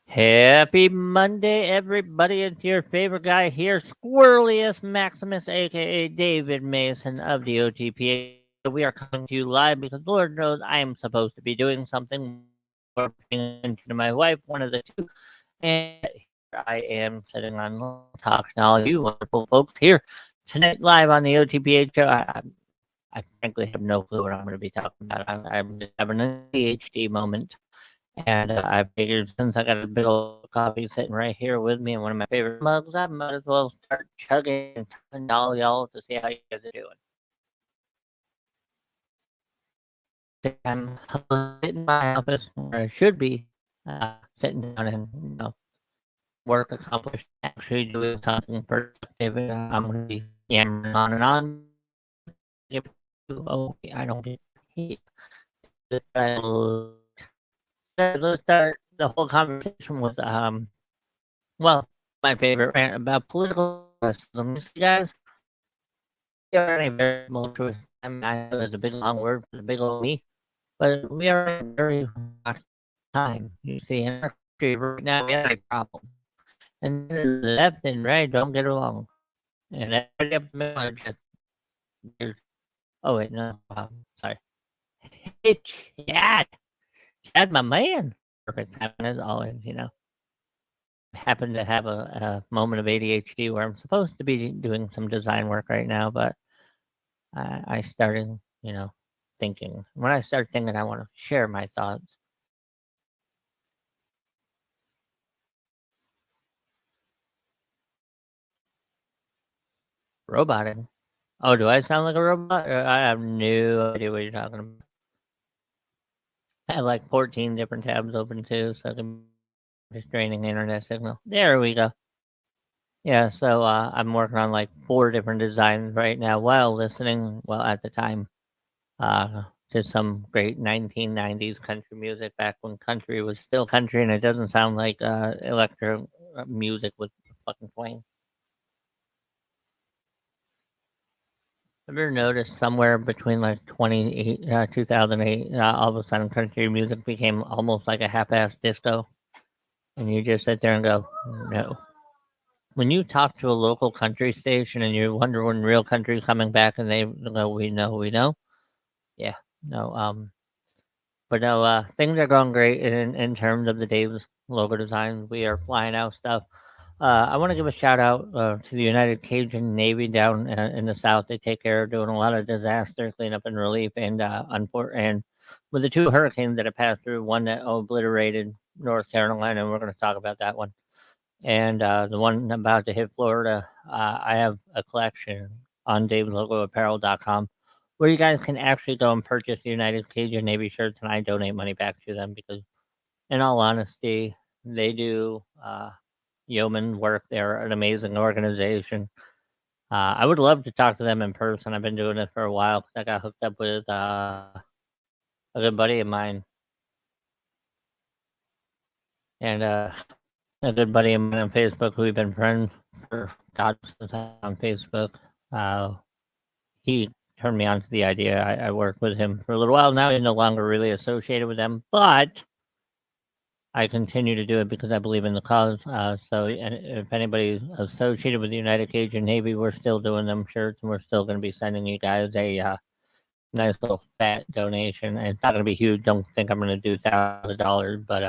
Happy Monday, everybody. It's your favorite guy here, Squirrelius Maximus, aka David Mason of the OTPA. We are coming to you live because Lord knows I am supposed to be doing something or paying attention to my wife, one of the two. And here I am sitting on talking to all you wonderful folks here tonight live on the OTPA show. I frankly have no clue what I'm going to be talking about. I'm just having an ADHD moment. And I figured since I got a big old coffee sitting right here with me in one of my favorite mugs, I might as well start chugging and talking to all y'all to see how you guys are doing. I'm sitting in my office where I should be sitting down and work accomplished, actually doing something productive. I'm going to be yammering on and on. Oh, I don't get paid. Let's start the whole conversation with well, my favorite rant about political racism. You see, guys, we are in a very tumultuous time. I know there's a big long word for the big old me, but we are in a very hot time. You see, in our country right now, we have a problem. And the left and right don't get along. And everybody up the middle are just, oh, wait, no, sorry. Hey, Chad. Chad, my man. Perfect timing as always. Happen to have a moment of ADHD where I'm supposed to be doing some design work right now, but I started, thinking. When I start thinking, I want to share my thoughts. Roboting. Oh, do I sound like a robot? I have no idea what you're talking about. I have like 14 different tabs open too, so I'm just draining internet signal. There we go. Yeah, so I'm working on like 4 different designs right now while listening, well, at the time, uh, to some great 1990s country music back when country was still country and it doesn't sound like electro music with fucking twang. Have you ever noticed somewhere between like 2008, all of a sudden country music became almost like a half-assed disco? And you just sit there and go, no. When you talk to a local country station and you wonder when real country's coming back and they go, we know. Yeah, no, but no, things are going great in terms of the Dave's logo designs. We are flying out stuff. I want to give a shout out to the United Cajun Navy down in the South. They take care of doing a lot of disaster cleanup and relief, and and with the 2 hurricanes that have passed through, one that obliterated North Carolina, and we're going to talk about that one, and the one about to hit Florida. I have a collection on Dave'sLogoApparel.com where you guys can actually go and purchase the United Cajun Navy shirts, and I donate money back to them because, in all honesty, they do yeoman work. They're an amazing organization. I would love to talk to them in person. I've been doing it for a while because I got hooked up with a good buddy of mine, and a good buddy of mine on Facebook who we've been friends for God since on Facebook. Uh, he turned me on to the idea. I worked with him for a little while. Now he's no longer really associated with them, but I continue to do it because I believe in the cause. So, and if anybody's associated with the United Cajun Navy, we're still doing them shirts, and we're still going to be sending you guys a nice little fat donation. And it's not going to be huge. Don't think I'm going to do $1,000, but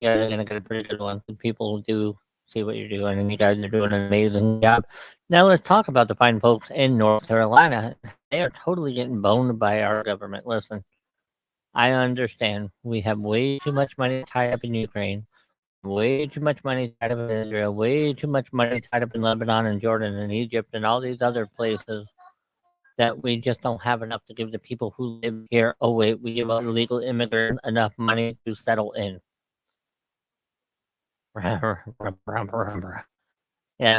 yeah, you're going to get a pretty good one. People do see what you're doing, and you guys are doing an amazing job. Now let's talk about the fine folks in North Carolina. They are totally getting boned by our government. Listen, I understand we have way too much money tied up in Ukraine, way too much money tied up in Israel, way too much money tied up in Lebanon and Jordan and Egypt and all these other places that we just don't have enough to give the people who live here. Oh, wait, we give illegal immigrants enough money to settle in. Yeah,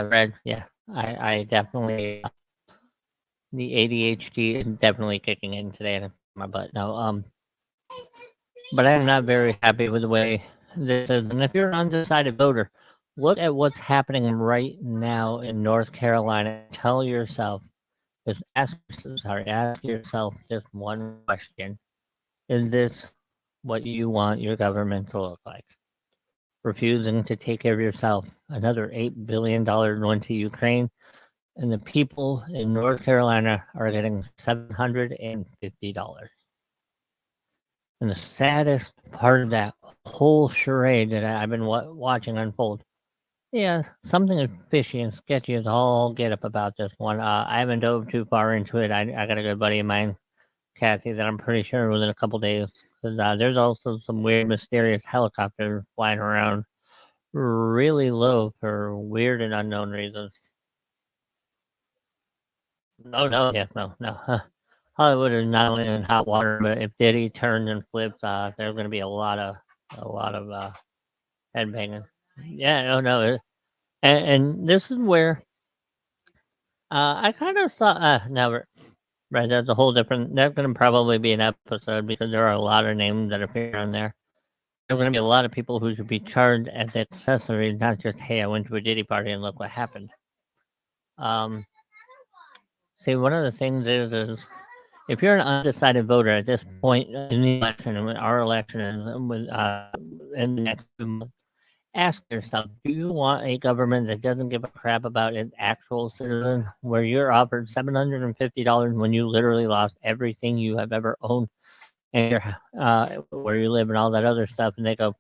Red. Yeah, I definitely the ADHD is definitely kicking in today in my butt. No, but I'm not very happy with the way this is. And if you're an undecided voter, look at what's happening right now in North Carolina. Tell yourself, ask yourself just one question: Is this what you want your government to look like. Refusing to take care of yourself. Another $8 billion went to Ukraine, and the people in North Carolina are getting $750. And the saddest part of that whole charade that I've been watching unfold, yeah, something is fishy and sketchy as all get up about this one. I haven't dove too far into it. I got a good buddy of mine, Kathy, that I'm pretty sure within a couple days. Cause, there's also some weird, mysterious helicopters flying around really low for weird and unknown reasons. No. Hollywood is not only in hot water, but if Diddy turns and flips, there's going to be a lot of headbanging. Yeah, no. And this is where I kind of thought. Now, right, that's a whole different. That's going to probably be an episode because there are a lot of names that appear on there. There are going to be a lot of people who should be charged as accessories, not just, hey, I went to a Diddy party and look what happened. See, one of the things is if you're an undecided voter at this point in the election, and our election is in the next 2 months, ask yourself, do you want a government that doesn't give a crap about its actual citizens, where you're offered $750 when you literally lost everything you have ever owned, and where you live and all that other stuff, and they go,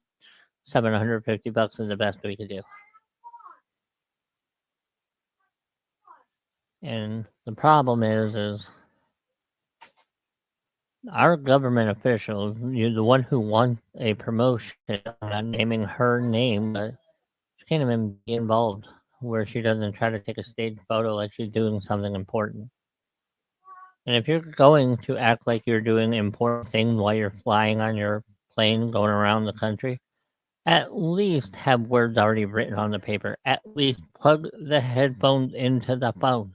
$750 is the best we could do. And the problem is our government officials, you're the one who won a promotion, I'm not naming her name, but she can't even be involved where she doesn't try to take a stage photo like she's doing something important. And if you're going to act like you're doing important things while you're flying on your plane going around the country, at least have words already written on the paper. At least plug the headphones into the phone.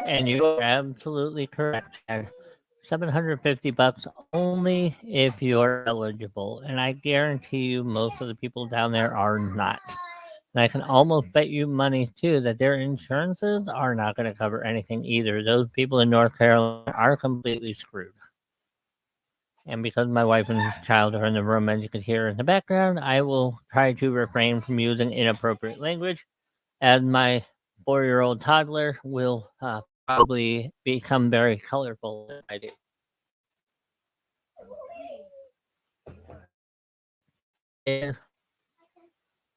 And you are absolutely correct. $750 only if you're eligible. And I guarantee you most of the people down there are not. And I can almost bet you money too that their insurances are not going to cover anything either. Those people in North Carolina are completely screwed. And because my wife and child are in the room, as you can hear in the background, I will try to refrain from using inappropriate language, as my 4-year-old toddler will probably become very colorful if I do.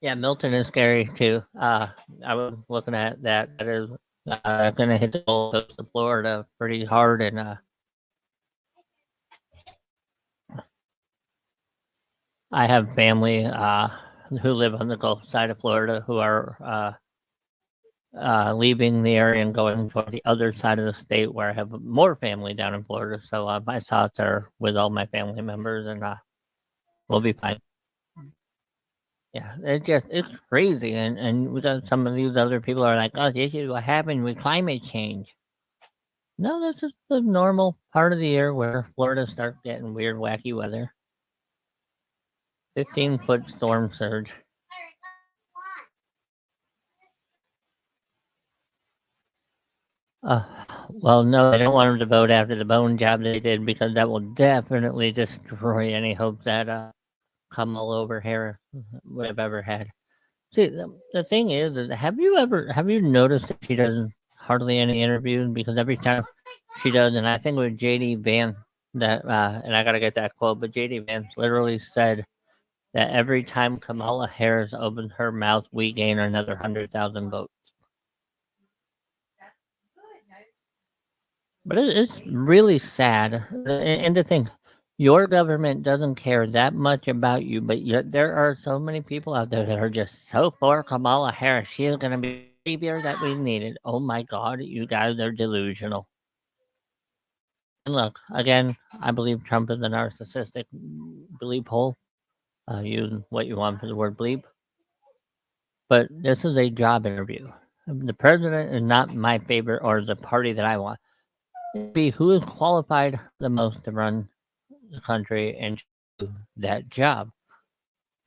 Yeah, Milton is scary too. I was looking at that. That is going to hit the Gulf Coast of Florida pretty hard, and I have family who live on the Gulf side of Florida who are leaving the area and going toward the other side of the state where I have more family down in Florida. So my thoughts are with all my family members, and we'll be fine. Yeah, it's crazy, and we got some of these other people are like, oh, this is what happened with climate change. No, that's just the normal part of the year where Florida starts getting weird, wacky weather. 15-foot storm surge. Well, no, I don't want them to vote after the bone job they did because that will definitely destroy any hope that Kamala Harris would have ever had. See, the thing is have you noticed that she does hardly any interviews? Because every time she does, and I think with JD Vance that, and I gotta get that quote, but JD Vance literally said that every time Kamala Harris opens her mouth, we gain another 100,000 votes. But it's really sad, and the thing, your government doesn't care that much about you, but yet there are so many people out there that are just so for Kamala Harris. She is going to be the savior that we needed. Oh my God, you guys are delusional. And look, again, I believe Trump is a narcissistic bleep hole. Use what you want for the word bleep. But this is a job interview. The president is not my favorite or the party that I want. It'd be who is qualified the most to run the country and do that job.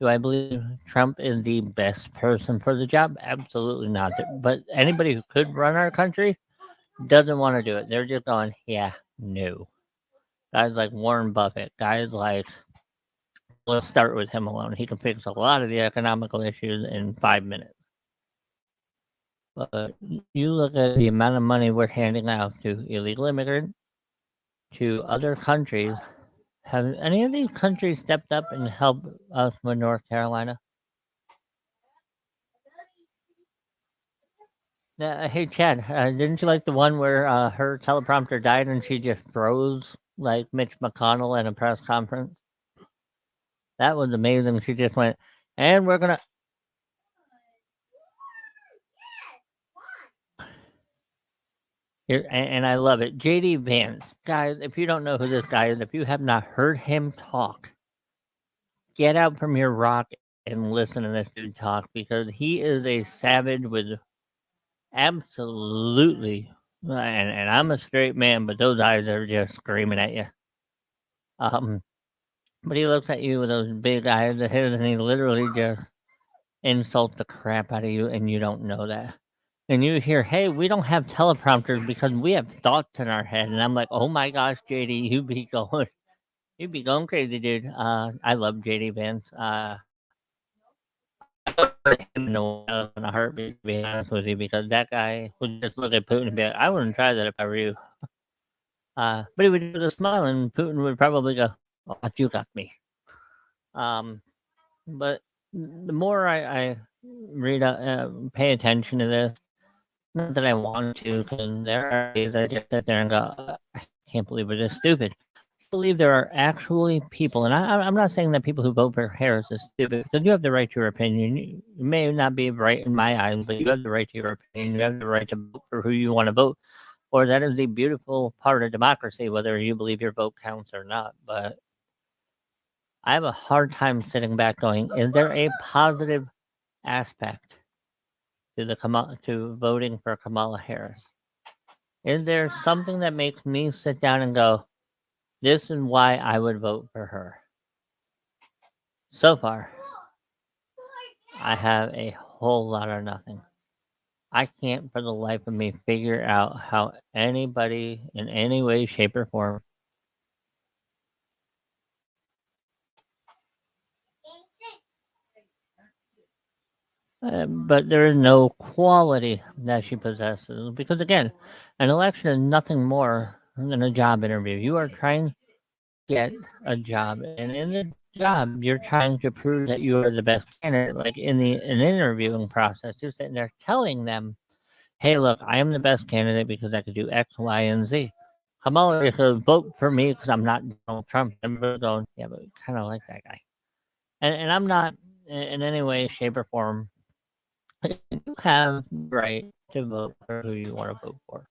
Do I believe Trump is the best person for the job? Absolutely not. But anybody who could run our country doesn't want to do it. They're just going, yeah, no. guys like Warren Buffett, guys like, let's start with him alone. He can fix a lot of the economical issues in 5 minutes. But you look at the amount of money we're handing out to illegal immigrants, to other countries. Have any of these countries stepped up and helped us with North Carolina? Hey, Chad, didn't you like the one where her teleprompter died and she just froze like Mitch McConnell at a press conference? That was amazing. She just went, and we're going to. And I love it. JD Vance. Guys, if you don't know who this guy is, if you have not heard him talk, get out from your rock and listen to this dude talk because he is a savage with absolutely. And I'm a straight man, but those eyes are just screaming at you. But he looks at you with those big eyes of his, and he literally just insults the crap out of you, and you don't know that. And you hear, "Hey, we don't have teleprompters because we have thoughts in our head." And I'm like, "Oh my gosh, JD, you be going crazy, dude." I love JD Vance. I would put him in a heartbeat, to be honest with you, because that guy would just look at Putin and be like, "I wouldn't try that if I were you." But he would do it with a smile, and Putin would probably go, "Oh, you got me." But the more I read, pay attention to this, not that I want to, because there are days I just sit there and go, I can't believe we're this stupid. I believe there are actually people, and I'm not saying that people who vote for Harris is stupid, because you have the right to your opinion. You may not be right in my eyes, but you have the right to your opinion. You have the right to vote for who you want to vote for. That is the beautiful part of democracy, whether you believe your vote counts or not. But I have a hard time sitting back going, is there a positive aspect to voting for Kamala Harris? Is there something that makes me sit down and go, this is why I would vote for her? So far, I have a whole lot of nothing. I can't for the life of me figure out how anybody in any way, shape, or form but there is no quality that she possesses. Because again, an election is nothing more than a job interview. You are trying to get a job, and in the job, you're trying to prove that you are the best candidate. Like in an interviewing process, you're sitting there telling them, "Hey, look, I am the best candidate because I could do X, Y, and Z." Kamala could vote for me because I'm not Donald Trump. Everybody's going, yeah, but we kind of like that guy, and I'm not in any way, shape, or form. You have the right to vote for who you want to vote for.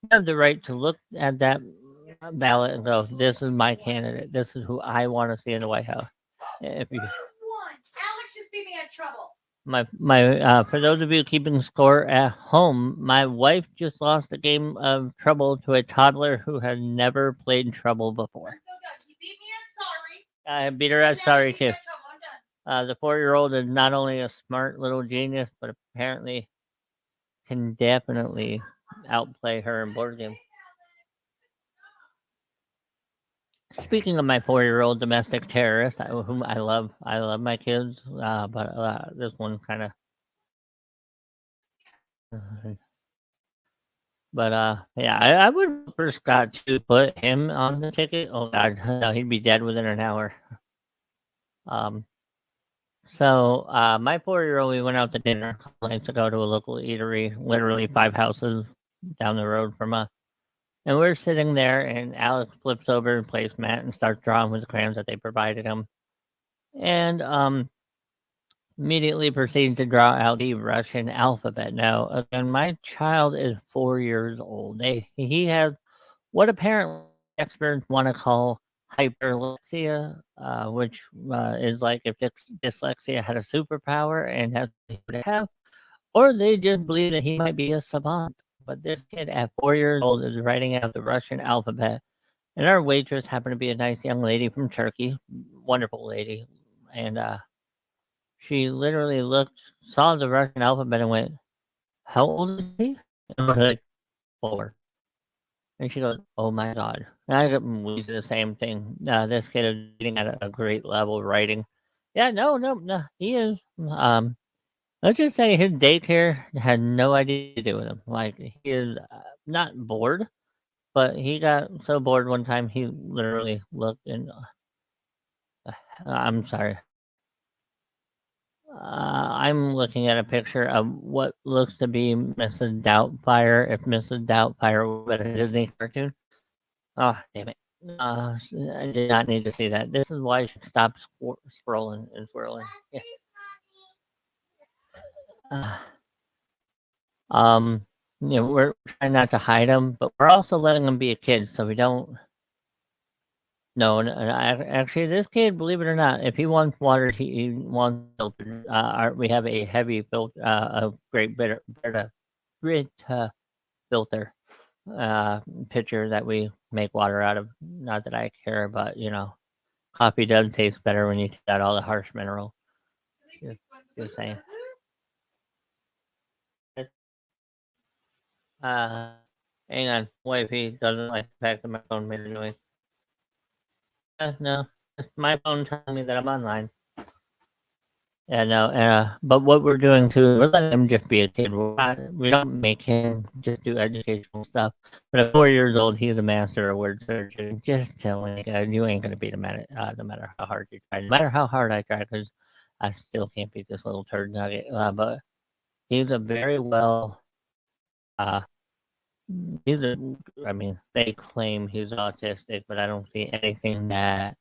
You have the right to look at that ballot and go, "This is my candidate. This is who I want to see in the White House." If you, Alex just beat me in trouble. my for those of you keeping score at home, my wife just lost a game of Trouble to a toddler who had never played Trouble before. I'm so done. He beat me at Sorry. I beat her at Sorry too. I'm done. The 4-year-old is not only a smart little genius, but apparently can definitely outplay her in board games. Speaking of my 4-year-old domestic terrorist, whom I love my kids, but this one kind of. But yeah, I would vote for Scott to put him on the ticket. Oh God, no, he'd be dead within an hour. So my 4-year-old, we went out to dinner a couple nights ago to a local eatery, literally 5 houses down the road from us. And we're sitting there, and Alex flips over and placemat and starts drawing with the crayons that they provided him. And immediately proceeds to draw out the Russian alphabet. Now, again, my child is 4 years old. He has what apparently experts want to call hyperlexia, which is like if dyslexia had a superpower and has to have, or they just believe that he might be a savant. But this kid at 4 years old is writing out the Russian alphabet. And our waitress happened to be a nice young lady from Turkey, wonderful lady. And she literally saw the Russian alphabet and went, "How old is he?" And we're like, 4. And she goes, "Oh my god!" And we do the same thing. This kid is reading at a great level, writing. Yeah, no, he is. Let's just say his daycare had no idea to do with him. Like he is not bored, but he got so bored one time he literally looked and I'm sorry. I'm looking at a picture of what looks to be Mrs. Doubtfire. If Mrs. Doubtfire was a Disney cartoon, oh damn it! I did not need to see that. This is why I should stop scrolling and swirling. Yeah. Uh, um, we're trying not to hide him, but we're also letting him be a kid, so we don't. No, actually, this kid, believe it or not, if he wants water, he wants filtered. We have a heavy filter, a great Brita filter pitcher that we make water out of. Not that I care, but coffee does taste better when you take out all the harsh minerals. Just saying. Uh, Hang on. Wifey doesn't like the fact that my phone made a noise. No, it's my phone telling me that I'm online. Yeah, no, but what we're doing too, we're letting him just be a kid. We don't make him just do educational stuff. But at 4 years old, he's a master of word search. And just telling you, you ain't gonna beat him at it, no matter how hard you try. No matter how hard I try, because I still can't beat this little turd nugget. But he's a very well. Uh, he's a. I mean, they claim he's autistic, but I don't see anything that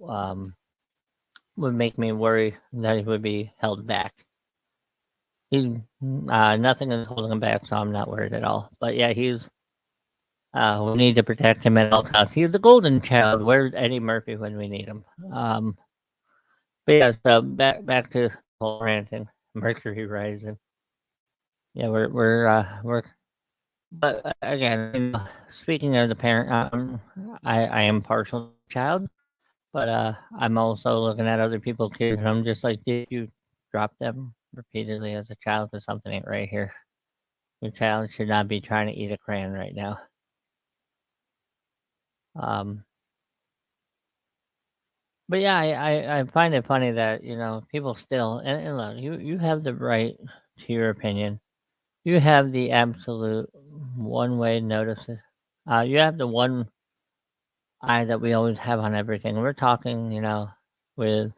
um would make me worry that he would be held back. He's nothing is holding him back, so I'm not worried at all. But yeah, he's. We need to protect him at all costs. He's the golden child. Where's Eddie Murphy when we need him? But yeah, so back to whole ranting. Mercury rising. Yeah, we're. But again, speaking as a parent, I am partial to the child, but I'm also looking at other people's kids, and I'm just like, did you drop them repeatedly as a child? Because something ain't right here. Your child should not be trying to eat a crayon right now. Um, but yeah, I find it funny that people still and look, you have the right to your opinion. You have the absolute one way notices. You have the one eye that we always have on everything. We're talking, with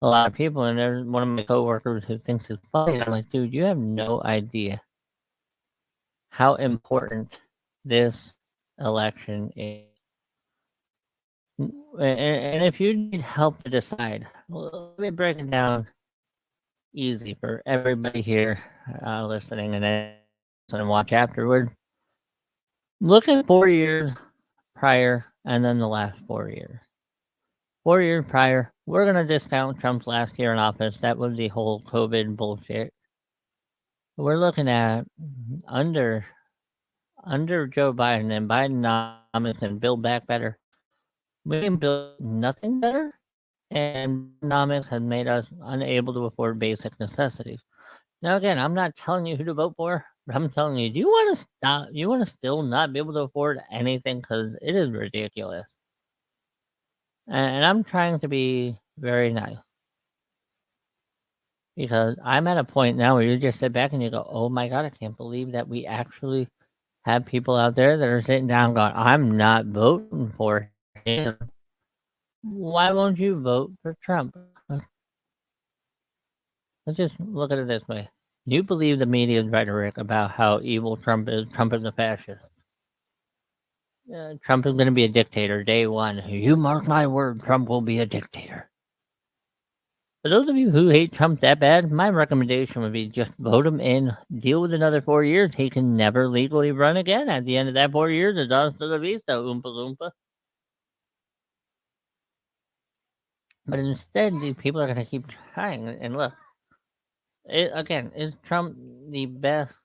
a lot of people, and there's one of my coworkers who thinks it's funny. I'm like, dude, you have no idea how important this election is. And if you need help to decide, let me break it down easy for everybody here listening and then watch afterward. Look at 4 years prior and then the last 4 years. 4 years prior, we're going to discount Trump's last year in office. That was the whole COVID bullshit. We're looking at under Joe Biden and Bidenomics and Build Back Better. We can build nothing better, and Bidenomics has made us unable to afford basic necessities. Now, again, I'm not telling you who to vote for, but I'm telling you, do you want to stop? You want to still not be able to afford anything because it is ridiculous. And I'm trying to be very nice because I'm at a point now where you just sit back and you go, "Oh my god, I can't believe that we actually have people out there that are sitting down going, I'm not voting for him. Why won't you vote for Trump?" Let's just look at it this way. You believe the media's rhetoric about how evil Trump is. Trump is a fascist. Trump is going to be a dictator day one. You mark my word, Trump will be a dictator. For those of you who hate Trump that bad, my recommendation would be just vote him in, deal with another 4 years. He can never legally run again. At the end of that 4 years, it's hasta la vista, oompa loompa. But instead, these people are going to keep trying. And look, again, is Trump the best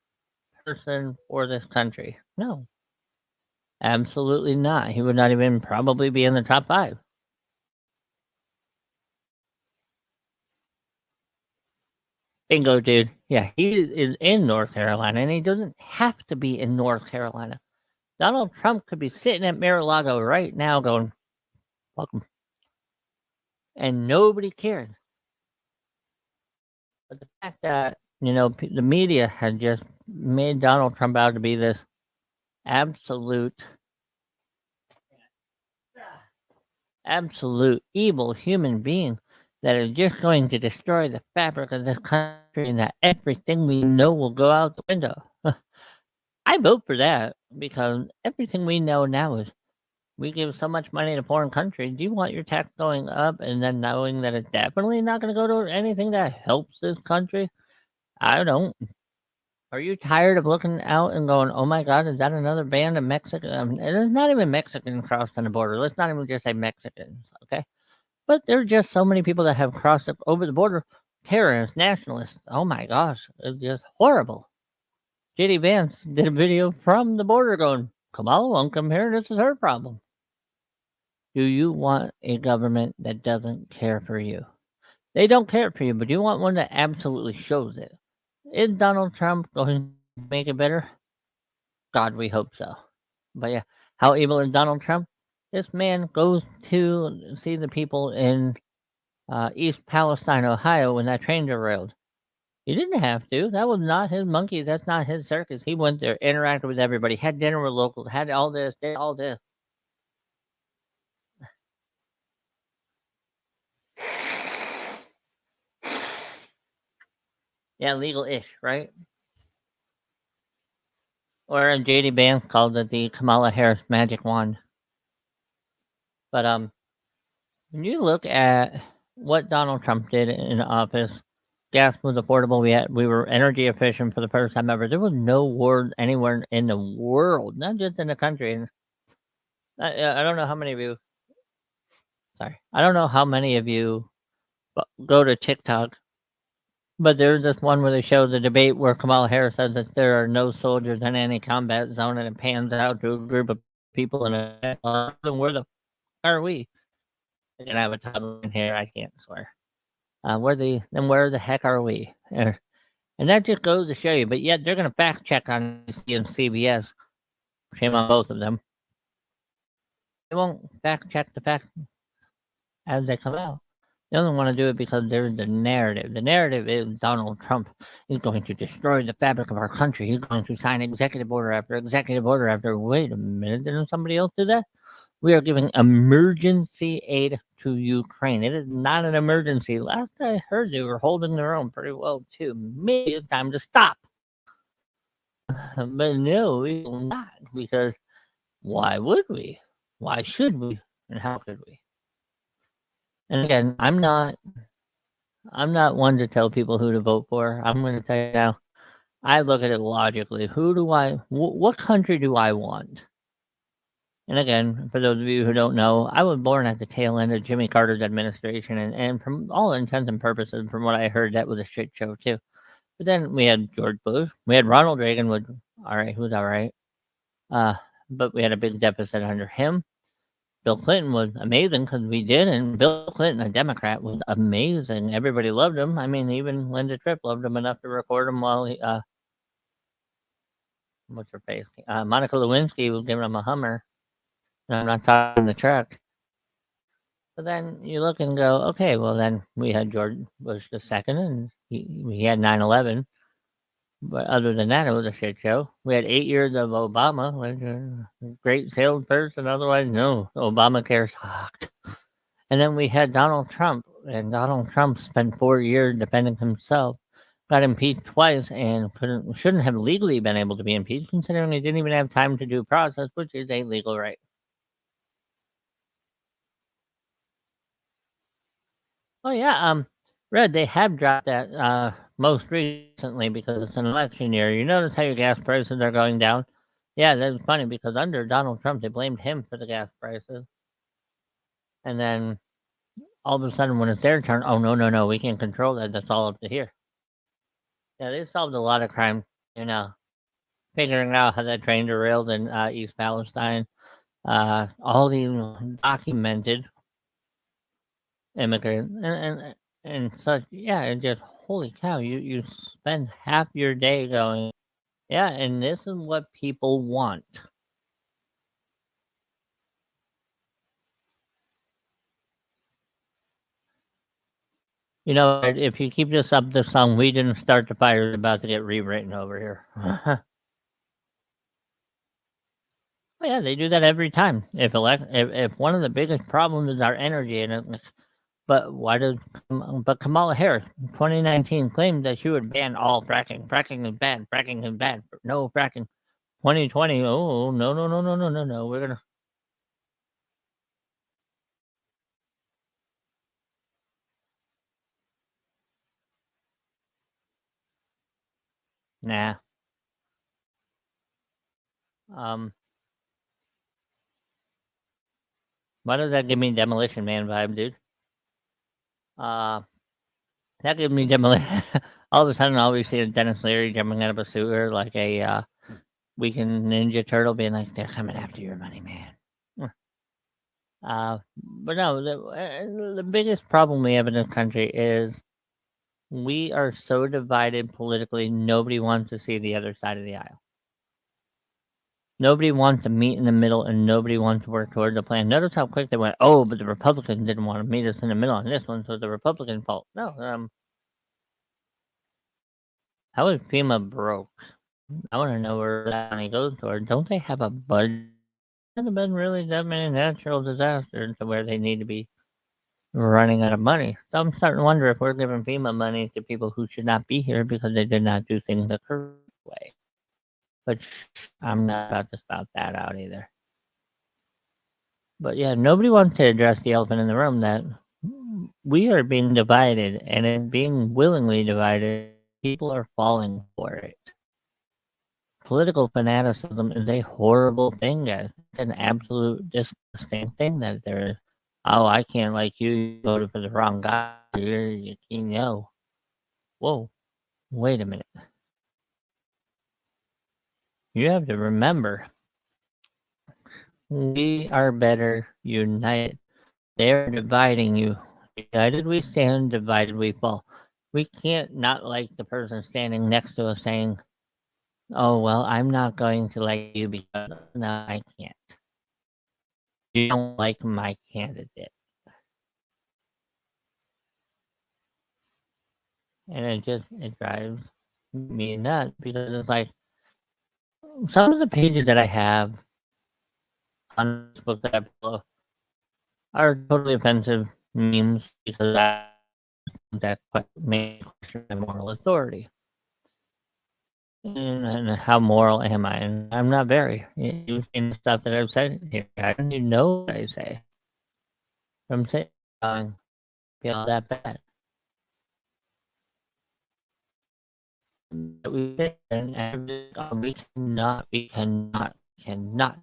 person for this country? No. Absolutely not. He would not even probably be in the top 5. Bingo, dude. Yeah, he is in North Carolina, and he doesn't have to be in North Carolina. Donald Trump could be sitting at Mar-a-Lago right now going, welcome. And nobody cared. But the fact that, the media had just made Donald Trump out to be this absolute evil human being that is just going to destroy the fabric of this country and that everything we know will go out the window. I vote for that because everything we know now is we give so much money to foreign countries. Do you want your tax going up and then knowing that it's definitely not going to go to anything that helps this country? I don't. Are you tired of looking out and going, "Oh my God, is that another band of Mexican?" It's not even Mexicans crossing the border. Let's not even just say Mexicans, okay? But there are just so many people that have crossed over the border. Terrorists, nationalists. Oh my gosh, it's just horrible. JD Vance did a video from the border going, Kamala won't come here. This is her problem. Do you want a government that doesn't care for you? They don't care for you, but you want one that absolutely shows it. Is Donald Trump going to make it better? God, we hope so. But yeah, how evil is Donald Trump? This man goes to see the people in East Palestine, Ohio, when that train derailed. He didn't have to. That was not his monkey. That's not his circus. He went there, interacted with everybody, had dinner with locals, had all this, did all this. Yeah, legal-ish, right? Or JD Vance called it the Kamala Harris magic wand. But when you look at what Donald Trump did in office, gas was affordable. We were energy efficient for the first time ever. There was no war anywhere in the world, not just in the country. And I don't know how many of you. Sorry, I don't know how many of you go to TikTok, but there's this one where they show the debate where Kamala Harris says that there are no soldiers in any combat zone, and it pans out to a group of people in a where the are we? I can have a toddler in here. I can't swear. Where the heck are we? And that just goes to show you. But yet they're going to fact check on NBC and CBS. Shame on both of them. They won't fact check the facts as they come out. They only want to do it because there's the narrative. The narrative is Donald Trump is going to destroy the fabric of our country. He's going to sign executive order after executive order after. Wait a minute, didn't somebody else do that? We are giving emergency aid to Ukraine. It is not an emergency. Last I heard, they were holding their own pretty well, too. Maybe it's time to stop. But no, we will not, because why would we? Why should we? And how could we? And again, I'm not one to tell people who to vote for. I'm going to tell you now. I look at it logically. What country do I want? And again, for those of you who don't know, I was born at the tail end of Jimmy Carter's administration, and from all intents and purposes, from what I heard, that was a shit show too. But then we had George Bush, we had Ronald Reagan, was all right. But we had a big deficit under him. Bill Clinton was amazing because we did, and Bill Clinton, a Democrat, was amazing. Everybody loved him. I mean, even Linda Tripp loved him enough to record him while he, what's her face? Monica Lewinsky was giving him a Hummer. And I'm not talking the truck. But then you look and go, okay, well then we had George Bush II, and he had 9/11. But other than that, it was a shit show. We had 8 years of Obama, which a great salesperson. Otherwise, no, Obamacare sucked. And then we had Donald Trump, and Donald Trump spent 4 years defending himself. Got impeached twice and shouldn't have legally been able to be impeached, considering he didn't even have time to due process, which is a legal right. Oh yeah, Red, they have dropped that most recently because it's an election year. You notice how your gas prices are going down? Yeah, that's funny because under Donald Trump, they blamed him for the gas prices. And then all of a sudden, when it's their turn, oh, no, we can't control that. That's all up to here. Yeah, they solved a lot of crime, figuring out how that train derailed in East Palestine. All these documented immigrants and such. Yeah, and just holy cow, you spend half your day going, yeah, and this is what people want. You know, if you keep this up this song, We Didn't Start the Fire is about to get rewritten over here. Oh, yeah, they do that every time. If one of the biggest problems is our energy, but Kamala Harris in 2019 claimed that she would ban all fracking. Fracking is bad. Fracking is bad. No fracking. 2020. Oh no no no no no no no. We're gonna. Nah. Um. Why does that give me Demolition Man vibe, dude? Uh. That gives me Demolition. All of a sudden, all we see is Dennis Leary jumping out of a sewer like a weekend Ninja Turtle, being like, "They're coming after your money, man." But no, the biggest problem we have in this country is we are so divided politically. Nobody wants to see the other side of the aisle. Nobody wants to meet in the middle, and nobody wants to work towards a plan. Notice how quick they went. Oh, but the Republicans didn't want to meet us in the middle on this one, so it's the Republican fault. No, how is FEMA broke? I want to know where that money goes toward. Don't they have a budget? There haven't been really that many natural disasters to where they need to be running out of money. So I'm starting to wonder if we're giving FEMA money to people who should not be here because they did not do things the correct way. But I'm not about to spout that out either. But yeah, nobody wants to address the elephant in the room that we are being divided, and in being willingly divided, people are falling for it. Political fanaticism is a horrible thing, guys. It's an absolute disgusting thing that there is. Oh, I can't like you. You voted for the wrong guy. You know. Whoa, wait a minute. You have to remember, we are better united. They're dividing you. United we stand, divided we fall. We can't not like the person standing next to us saying, "Oh, well, I'm not going to like you because no, I can't. You don't like my candidate." And it drives me nuts because it's like some of the pages that I have on Facebook that I follow are totally offensive memes because that may question my moral authority. And how moral am I? And I'm not very. You've seen the stuff that I've said here. I don't even know what I say. I'm saying feel that bad. We cannot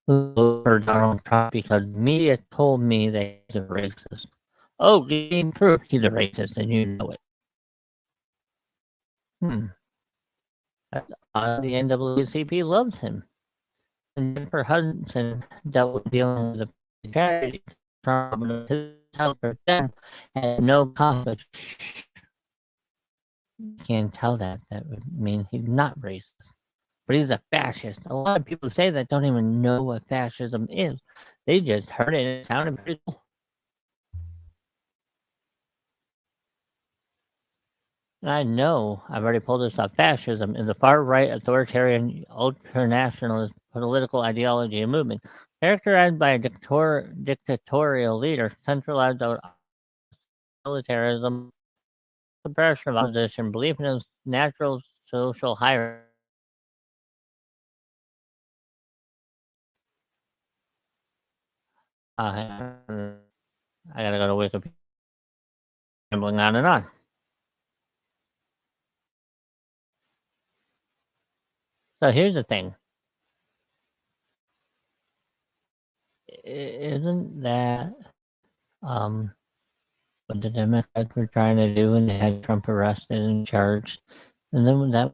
vote for Donald Trump because media told me that he's a racist. Oh, give me proof he's a racist, and you know it. The NAACP loves him. And Jennifer Hudson dealt with dealing with the tragedy. Trump for them had no conflict. You can't tell that. That would mean he's not racist. But he's a fascist. A lot of people say that don't even know what fascism is. They just heard it and it sounded pretty cool. And I know I've already pulled this up. Fascism is a far-right authoritarian ultranationalist political ideology and movement characterized by a dictatorial leader, centralized militarism, suppression of opposition, belief in a natural social hierarchy. I gotta go to Wikipedia. Rambling on and on. So here's the thing. Isn't that what the Democrats were trying to do when they had Trump arrested and charged? And then when that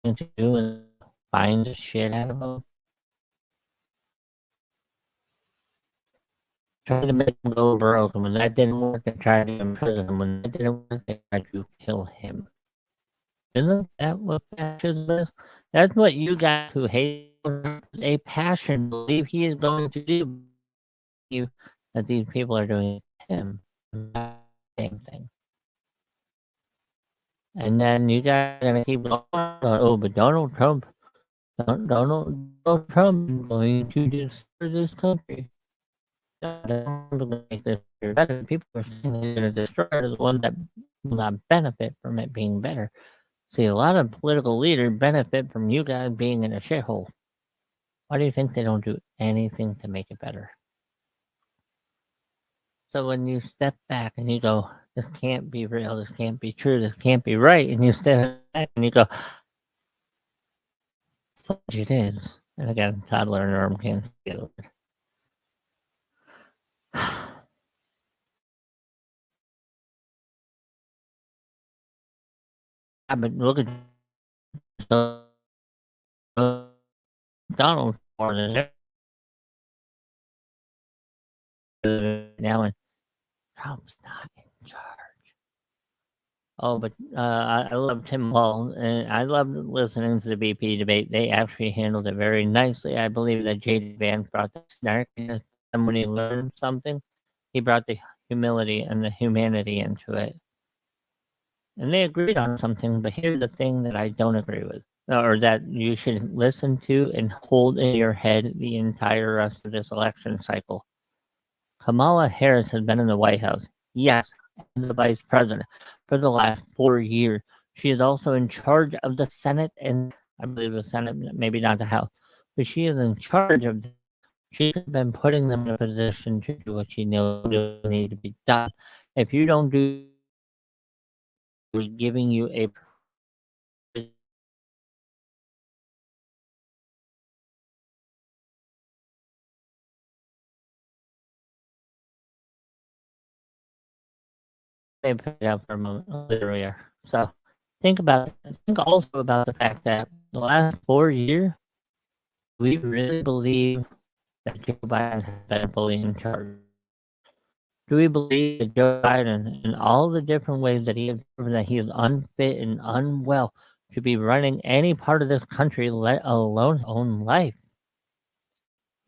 went to do and find the shit out of him? Trying to make him go broke, and when that didn't work, they tried to imprison him. When that didn't work, they tried to kill him. Isn't that what fascism is? That's what you guys who hate a passion believe he is going to do. You that these people are doing to him. Same thing. And then you guys are gonna keep going. Oh, but Donald Trump is going to destroy this country. No, Donald Trump is gonna make this country better. People are saying he's gonna destroy it as one that will not benefit from it being better. See, a lot of political leaders benefit from you guys being in a shithole. Why do you think they don't do anything to make it better? So when you step back and you go, this can't be real, this can't be true, this can't be right, and you step back and you go, fudge it is. And again, toddler and Norm can't get it. But look at Donald more than now, and Trump's not in charge. Oh, but I love Tim Hall, and I loved listening to the BP debate. They actually handled it very nicely. I believe that J.D. Vance brought the snarkiness, and when he learned something, he brought the humility and the humanity into it. And they agreed on something, but here's the thing that I don't agree with, or that you should listen to and hold in your head the entire rest of this election cycle. Kamala Harris has been in the White House, yes, as the vice president, for the last 4 years. She is also in charge of the Senate, and I believe the Senate, maybe not the House, but she is in charge of. She could have been putting them in a position to do what she knows needs to be done. If you don't do, we're giving you a put it out for a moment earlier. So think also about the fact that the last 4 years, we really believe that Joe Biden has been fully in charge. Do we believe that Joe Biden, in all the different ways that he has proven that he is unfit and unwell to be running any part of this country, let alone his own life?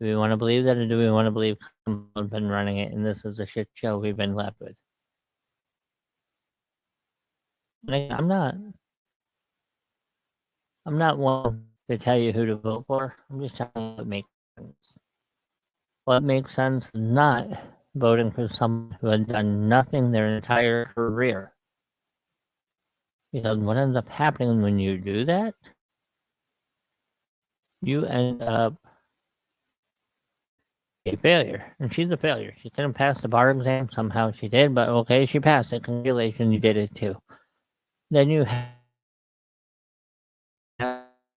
Do we want to believe that, or do we want to believe Kamala's been running it and this is a shit show we've been left with? I'm not one to tell you who to vote for. I'm just telling you what makes sense. What makes sense is not voting for someone who has done nothing their entire career. Because what ends up happening when you do that, you end up a failure. And she's a failure. She couldn't pass the bar exam. Somehow she did, but okay, she passed it. Congratulations, you did it too. Then you have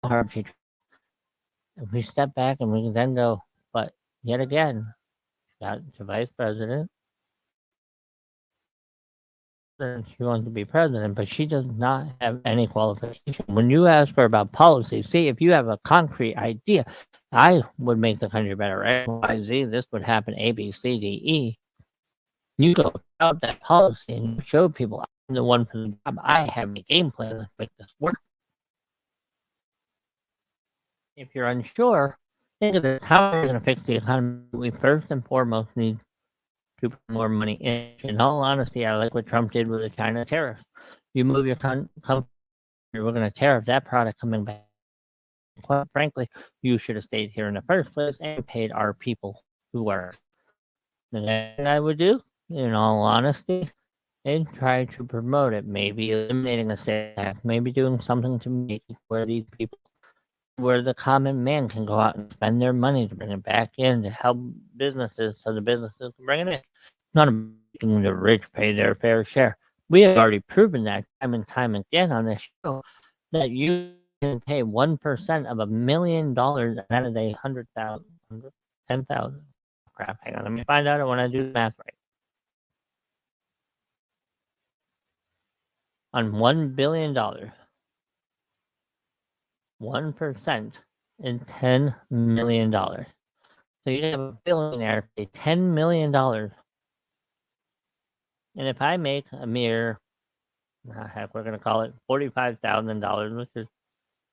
hard she. If we step back and we can then go, but yet again, got the vice president. She wants to be president, but she does not have any qualification. When you ask her about policy, see if you have a concrete idea, I would make the country better. X, Y, Z, this would happen. A, B, C, D, E. You go out that policy and you show people I'm the one for the job. I have a game plan to make this work. If you're unsure, think of this: how are we going to fix the economy? We first and foremost need to put more money in. In all honesty, I like what Trump did with the China tariffs. You move your company, we're going to tariff that product coming back. Quite frankly, you should have stayed here in the first place and paid our people who work. The next thing I would do, in all honesty, is try to promote it. Maybe eliminating a state tax, maybe doing something to make it where these people, where the common man can go out and spend their money to bring it back in to help businesses so the businesses can bring it in. Not making the rich pay their fair share. We have already proven that time and time again on this show that you can pay 1% of $1 million out of 100,000, 10,000. Crap, hang on, let me find out when I do the math right. On $1 billion, 1% is $10 million. So you have a billionaire pay $10 million. And if I make a mere, heck, we're going to call it $45,000, which is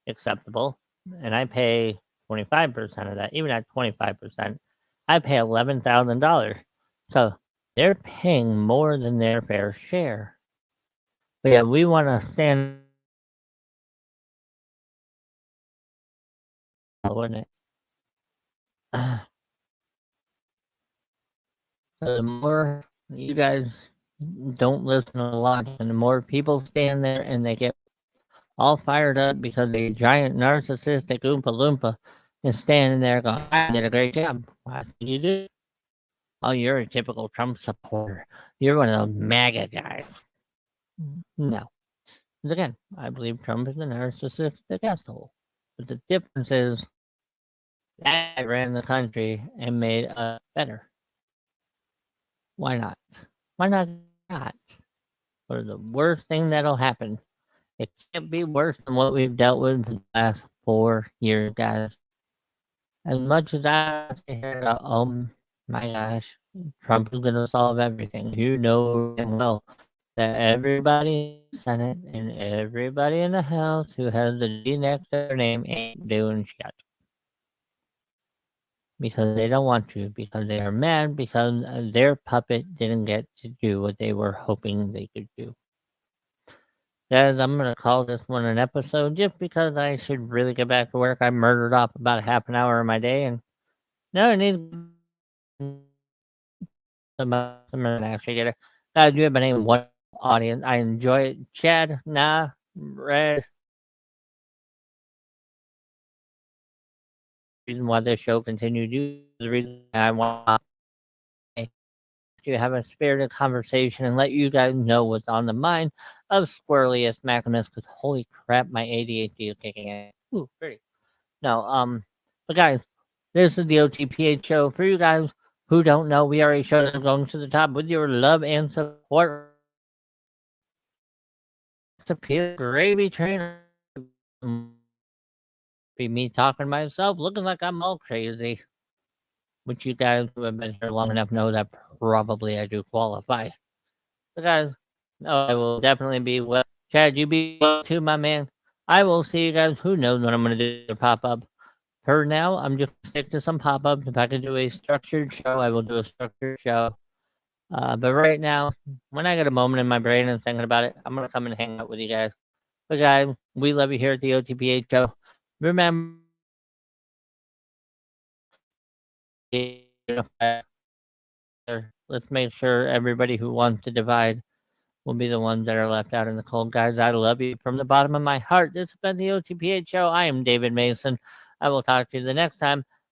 acceptable, and I pay 25% of that, even at 25%, I pay $11,000. So they're paying more than their fair share. But yeah, we want to stand. Wouldn't it? So the more you guys don't listen a lot, and the more people stand there and they get all fired up because a giant narcissistic Oompa Loompa is standing there going, I did a great job. I think you do. Oh, you're a typical Trump supporter. You're one of those MAGA guys. No. Because again, I believe Trump is a narcissistic asshole. But the difference is that guy ran the country and made us better. Why not? Why not? Or the worst thing that'll happen. It can't be worse than what we've dealt with for the last 4 years, guys. As much as I sit here, oh my gosh, Trump is going to solve everything. You know damn well that everybody in the Senate and everybody in the House who has the D next to their name ain't doing shit. Because they don't want to, because they are mad, because their puppet didn't get to do what they were hoping they could do. Guys, I'm going to call this one an episode just because I should really get back to work. I murdered off about half an hour of my day, and now I need some actually get it. Guys, you have been a one audience. I enjoy it. Chad, nah, Red. Reason why this show continued. The reason I want to have a spirited conversation and let you guys know what's on the mind of Squirrelius Maximus. Because holy crap, my ADHD is kicking in. Ooh, pretty. No, but guys, this is the OTPH show. For you guys who don't know, we are a show that's going to the top with your love and support. It's a pure gravy train. Be me talking to myself, looking like I'm all crazy. Which you guys who have been here long enough know that probably I do qualify. So guys, no, I will definitely be well. Chad, you be well too, my man. I will see you guys. Who knows when I'm going to do a pop-up. For now, I'm just going to stick to some pop-ups. If I can do a structured show, I will do a structured show. But right now, when I get a moment in my brain and thinking about it, I'm going to come and hang out with you guys. But guys, we love you here at the OTPH show. Remember, let's make sure everybody who wants to divide will be the ones that are left out in the cold. Guys, I love you from the bottom of my heart. This has been the OTPH show. I am David Mason. I will talk to you the next time.